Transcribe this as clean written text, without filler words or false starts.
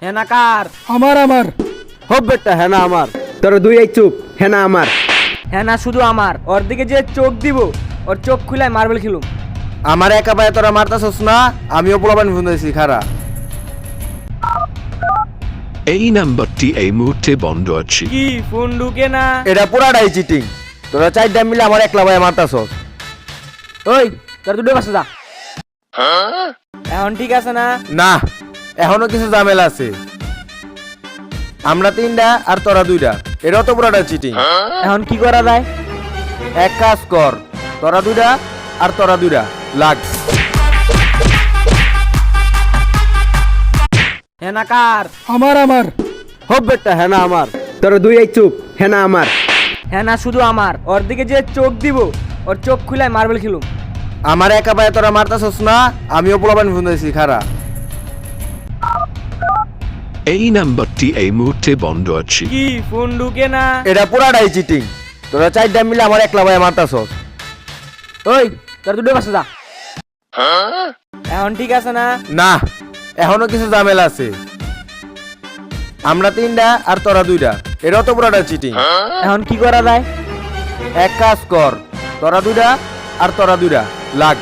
হেনা কার? আমার হোক বেটা হেনা আমার। তোরা দুই এই চুপ, হেনা আমার। হেনা শুধু আমার। ওর দিকে যে চোখ দিব, ওর চোখ খুলে মার্বেল খেলুম। আমার একা পায়ে তোরা মারতাছস না, আমিও পোলাপান ফোন দিয়েছি খারা। এই নাম্বারটি এই মুহূর্তে বন্ধ আছে। কি ফোন ঢুকে না? এটা পুরাটাই চিটিং। তোরা চারটা মিলে আমার একলা পায়ে মারতাছস। ওই তোর দুটো পাশে যা। এখন ঠিক আছে না? না, এখনো কিছু ঝামেলা আছে। আমরা তিনটা আর তোরা দুইটা, এটাও তো পুরাটা চিটিং। এখন কি করা যায়? এক কাজ কর, তোরা দুইটা আর তোরা দুইটা লাগ। হেনা কার? আমার হোক বেটা হেনা আমার। তোরা দুই এই চুপ, হেনা আমার। হেনা শুধু আমার। ওর দিকে যে চোখ দিব, ওর চোখ খুলে মার্বেল খেলুম। আমার একা পায়ে তোরা মারতাছস না, আমিও পোলাপান ফোন দিয়েছি খারা। এই নাম্বারটি এই মুহূর্তে বন্ধ আছে। কি ফোন ঢুকে না? এটা পুরাটাই চিটিং। তোরা চারটা মিলে আমার একলা পায়ে মারতাছস। ওই তোর দুটো পাশে যা। এখন ঠিক আছে না? না, এখনো কিছু ঝামেলা আছে। আমরা তিনটা আর তোরা দুইটা, এটাও তো পুরাটা চিটিং। এখন কি করা যায়? এক কাজ কর, তোরা দুইটা আর তোরা দুইটা লাগ।